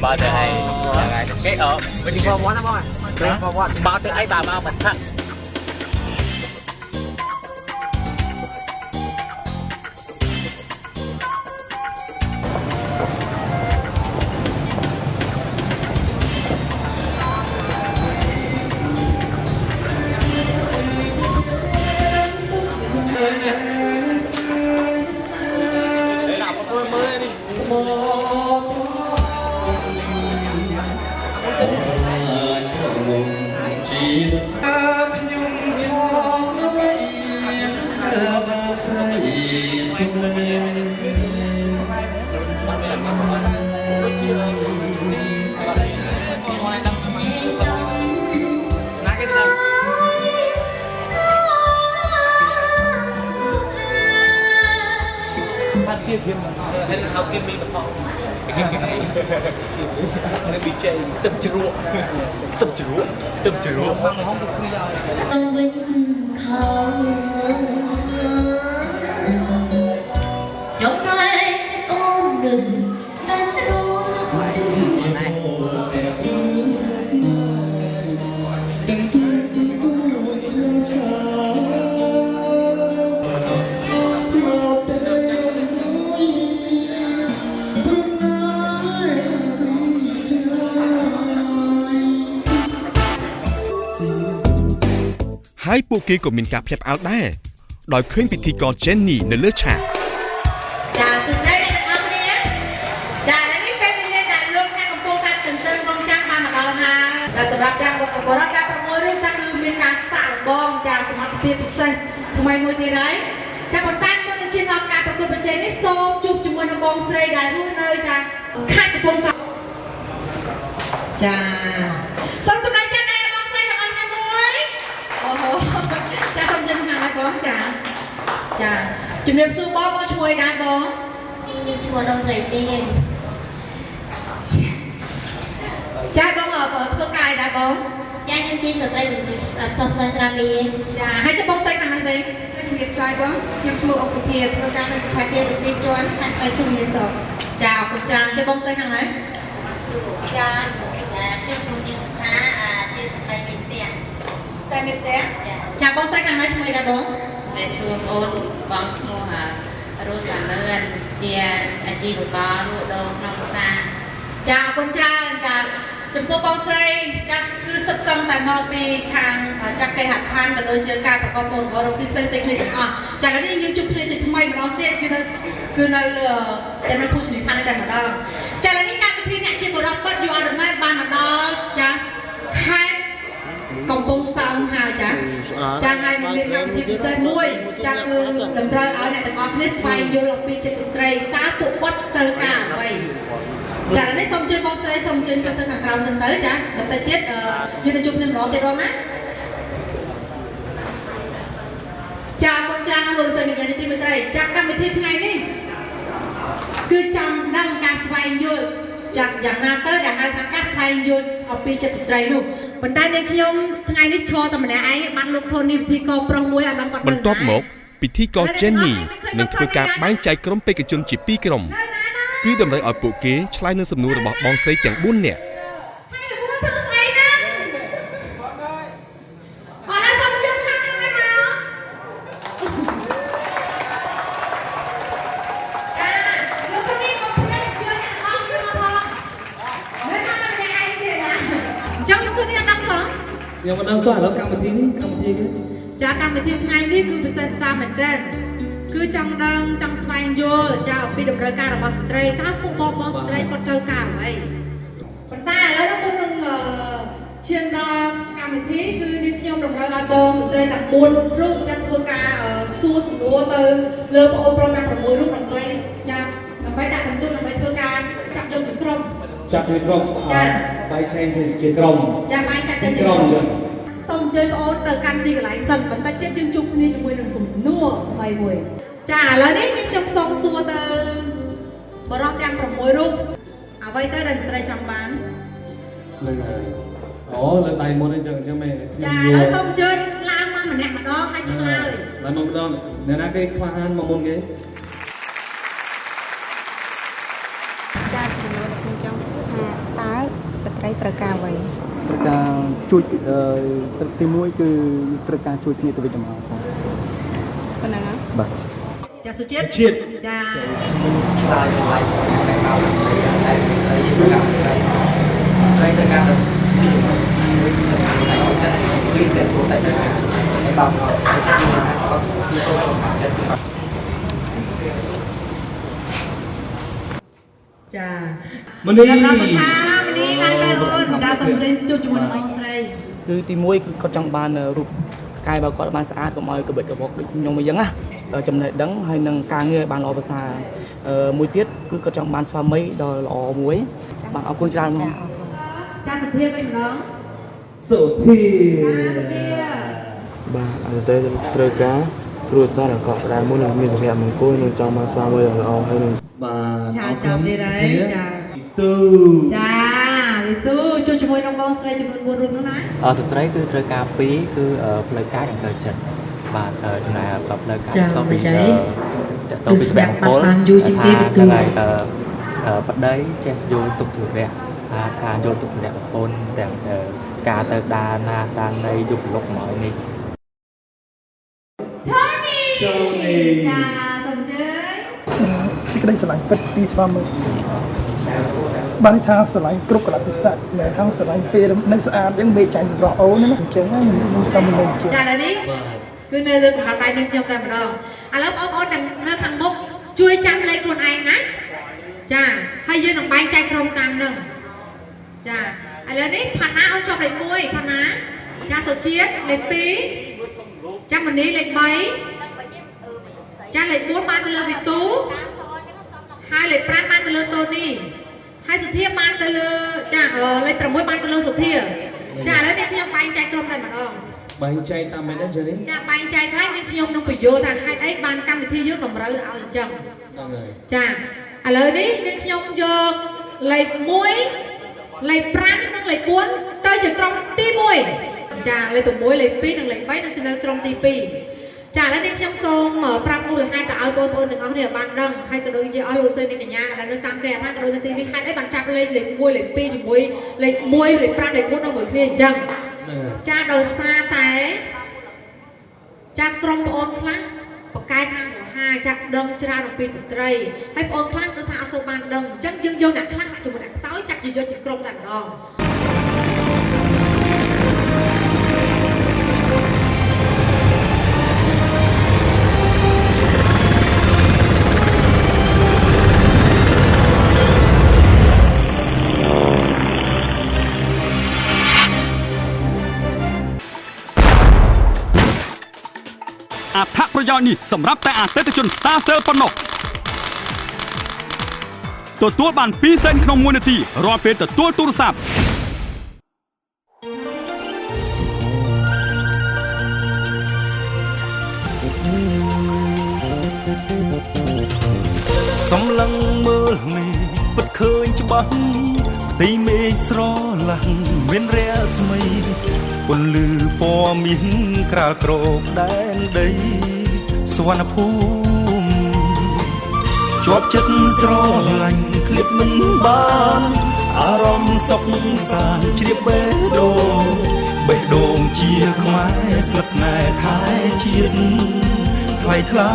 bao giờ hay cái ở bên đi qua món lắm không bao từ ấy bà bao mình thật học kim mi mà thọ cái bị chạy tập chữ không được phi trong tay ôm đừng ta sẽ luôn haiពួកគេក៏មានការភ្ញាក់ផ្អើលដែរដោយឃើញពិធីករ Jenny នៅលើឆាកចាសួស្តីអ្នកទាំងអស់គ្នាចាឥឡូវនេះពេលវេលាដែលលោកអ្នកកំពុងតែទន្ទឹងរង់ចាំបានមកដល់ហើយតែសម្រាប់ទាំងបុគ្គលទាំង6រូបចាគឺមានការសាកល្បងចាសមត្ថភាពពិសេសថ្មីមួយទៀតហើយចាប៉ុន្តែមុននឹងឈានដល់ការប្រកួតប្រជែងនេះសូមជួបជាមួយនឹងបងស្រីដែលរស់នៅចាខេត្តកំពង់សាបចាសូមសម្ដែងចាដែរបងស្រីទាំងអស់គ្នាមួយអូហូចាសូមជម្រាបខាងណាបងចាចាជំរាបសួរបងឈ្មោះអីដែរបងឈ្មោះដងស្រីទៀនចាបងធ្វើការអីដែរបងចាខ្ញុំជាស្ត្រីសង្ស័យស្រាមីចាហើយចាំបងស្រីខាងណាទេជំរាបស្លាយបងខ្ញុំឈ្មោះអុកសុភាធ្វើការនៅស្ថាប័នវិទ្យាជាន់ខេត្តបៃសុនីសចាអរគុណច្រើនចាំបងស្រីខាងណាចាខ្ញុំឈ្មោះជាសថាជាស្ត្រីវិទ្យាតែវិទ្យាចាបងស្រីខាងណាឈ្មោះអីដែរបងតែសួរអូនបងឈ្មោះរស់សានឿនជាអាជីវករលក់ដូរក្នុងផ្សារចាអរគុណច្រើនចាចំពោះបងស្រីចាគឺសិទ្ធិសឹងតែមកពីខាងចាក់គេហាត់ខាងក៏ដូចជាការប្រកបពលរបស់រកស៊ីផ្សេងៗគ្នាទាំងអស់ចាឥឡូវនេះយើងជួបគ្នាជាថ្មីម្ដងទៀតគឺនៅតែនៅភូមិនេះខាងនេះតែម្ដងចាឥឡូវនេះកម្មវិធីអ្នកជាបរិបទយូរអត់មែនបានមកដល់ចាខេត្តកំពង់សោមហើយចាហើយមានកម្មវិធីពិសេសមួយចាគឺតម្រូវឲ្យអ្នកទាំងអស់គ្នាស្វែងយល់អំពីចិត្តស្ត្រីតើពួកគាត់ត្រូវការអ្វីចាឥឡូវនេះសូមជឿបងស្រីសូមជឿចុះទៅខាងក្រោមសិនទៅចាបន្តិចទៀតយើងនឹងជួបគ្នាម្ដងទៀតរងណាចាអរគុណច្រើនលោកស្រីនាងទីមេត្រីចាកម្មវិធីថ្ងៃនេះគឺចង់ដឹងការស្វែងយល់ចាយ៉ាងណាទៅដែលហៅថាការស្វែងយល់អំពីចិត្តស្ត្រីនោះប៉ុន្តែនាងខ្ញុំថ្ងៃនេះឈរតែម្នាក់ឯងបានលោកធននេះពិធីករប្រុសមួយអត់ដឹងគាត់បន្ទាប់មកពិធីករ Jenny នឹងធ្វើការបែងចែកក្រុមបេក្ខជនជា2ក្រុមគឺតម្រូវឲ្យពួកគេឆ្លើយនឹងសំណួររបស់បងស្រីទាំង4នាក់ខ្ញុំមិនដឹងសោះឥឡូវកម្មវិធីនេះកម្មវិធីគេចាកម្មវិធីថ្ងៃនេះគឺពិសេសផ្សារមែនទែនគឺចង់ដឹងចង់ស្វែងយល់ចាអំពីតម្រូវការរបស់ស្ត្រីតើពួកបងស្ត្រីគាត់ត្រូវការអ្វីប៉ុន្តែឥឡូវមុននឹងឈានដល់កម្មវិធីគឺនេះខ្ញុំតម្រូវឲ្យបងស្ត្រីទាំង4រូបចាធ្វើការសួរសំណួរទៅលើបងប្អូនទាំង6រូបដើម្បីចាដើម្បីដាក់បន្ទុកដើម្បីធ្វើការចាប់យកជាក្រុមចាប់ជាក្រុមចាបាយឆេងជាក្រុមចាបាយចាក់ទៅជាក្រុមសូមអញ្ជើញបងប្អូនទៅកាន់ទីកន្លែងសិនបន្តិចទៀតយើងជួបគ្នាជាមួយនឹងសំណួរថ្មីមួយចាឥឡូវនេះខ្ញុំសូមសួរទៅបរិបទទាំង6រូបអ្វីទៅដែលស្ត្រីចង់បានលើលើដៃមុនអញ្ចឹងមែនចាឥឡូវសូមអញ្ជើញឡើងមកម្នាក់ម្ដងហើយឆ្លើយឡើងមកម្ដងអ្នកណាគេខ្វះហានមកមុនគេចាជំនួសខ្ញុំចង់សួរថា ស្ត្រីត្រូវការអ្វី ត្រូវការជួយទីមួយគឺត្រូវការជួយគ្នាទៅវិញទៅមកផង ប៉ុណ្ណឹងហ៎ បាទ ចាសុជាតិចា ឆ្លើយឆ្លើយតែកៅតែស្អីទៅកៅតែទៅការទៅតែចិត្តពីតែទៅតែទៅតាមអត់ចា មនី ដល់សុខាមនីឡើងទៅអូនចាសូមចេញជួបជាមួយនឹងបងស្រី គឺទីមួយគឺគាត់ចង់បានរូបកាយរបស់គាត់បានស្អាតកុំឲ្យកបិតកបោកដូចខ្ញុំអញ្ចឹងណាចំណេះដឹងហើយនឹងការងារបានល្អប្រសើរមួយទៀតគឺគាត់ចង់បានស្វាមីដ៏ល្អមួយបាទអរគុណច្រើនមក ចាសុធាវិញម្ដង សុធី សុធា បាទអត់ទៅត្រូវការគ្រួសារនិងកក់ក្ដៅមួយនឹងមានសុភមង្គលនឹងចង់បានស្វាមីដ៏ល្អហើយនឹង បាទ ចាចាំទៀតហើយចា ទូ ចាវិទូជួបជាមួយនឹងបងស្រីចំនួន4រូបនោះណា ស្ត្រីគឺត្រូវការ2គឺផ្លូវកាយនិងផ្លូវចិត្តបាទចំណាយផ្លូវកាយទៅពីច្បាំងពលហើយប្តីចេះយល់ទុកធុរៈការយល់ទុកធុរៈប្រពន្ធទាំងការទៅដើរណាតាមនៃយុគលុកមកនេះ ចូលនេះចាសូមជើញ សេចក្តីស្រឡាញ់ពិតពីស្វាមីបានថាស្រឡាញ់គ្រប់កលៈទេសៈមិនថាស្រឡាញ់ពេលនៅស្អាតអញ្ចឹងមេចាញ់សម្រាប់អូនណាអញ្ចឹងហ្នឹងខ្ញុំមិនជឿ ចាឥឡូវនេះគឺនៅលើកំណត់ដៃនឹងខ្ញុំតែម្ដងឥឡូវបងប្អូនទាំងនៅខាងមុខជួយចាំលេខខ្លួនឯងណាចាហើយយើងនឹងបែងចែកក្រុមតាមនឹងចាឥឡូវនេះផាណាអូនជាប់លេខ1ផាណាចាសុជាតិលេខ2ចាមនីលេខ3ចាលេខ4បានទៅលើវិទូហើយលេខ5បានទៅលើតូនីហើយសុធាបានទៅលើចាលេខ6បានទៅលើសុធាចាឥឡូវនេះខ្ញុំបែងចែកក្រុមតែម្ដង បែងចែកតាមមែនទេចានេះ ចាបែងចែកហើយនេះខ្ញុំនឹងបញ្យល់ថាហេតុអីបានកម្មវិធីយើងតម្រូវឲ្យអញ្ចឹង ហ្នឹងហើយ ចាឥឡូវនេះខ្ញុំយកលេខ1លេខ5និងលេខ4ទៅជាក្រុមទី1ចាលេខ6លេខ2និងលេខ3នឹងនៅក្រុមទី2ចាឥឡូវនេះខ្ញុំសូមប្រាប់មូលហេតុទៅឲ្យបងប្អូនទាំងអស់គ្នាបានដឹងហើយក៏ដូចជាអស់លោកស្រីនិងកញ្ញាដែលនៅតាមគេថាក៏ដូចនៅទីនេះហេតុអីបានចាប់លេខ1លេខ2ជាមួយលេខ1លេខ5លេខ4នៅមួយគ្នាអញ្ចឹង ចាដោយសារតែចាក្រុមប្អូនខ្លះបកកែខាងមហាចាក់ដឹងច្រើនអំពីស្ត្រីហើយប្អូនខ្លះគឺថាអត់សូវបានដឹងអញ្ចឹងយើងយកអ្នកខ្លះដាក់ជាមួយអ្នកខ្សោយចាក់យកជាក្រុមតែម្ដង អត្ថប្រយោជន៍នេះសម្រាប់តែអតិថិជន Star Cell ប៉ុណ្ណោះទទួលបាន2សេនក្នុង1នាទីរាល់ពេលទទួលទូរស័ព្ទសម្លឹងមើលមេពិតឃើញច្បាស់ទីមេស្រឡាំងមានរស្មីពន្លឺពណ៌មាសក្រាលក្រោកដែនដីសុវណ្ណភូមិជាប់ចិត្តស្រឡាញ់ឃ្លាតមិនបានអារម្មណ៍សុខសាន្តជ្រាបបេះដូងជាខ្មែរស្និទ្ធស្នេហ៍ថែជាតិថ្លៃថ្លា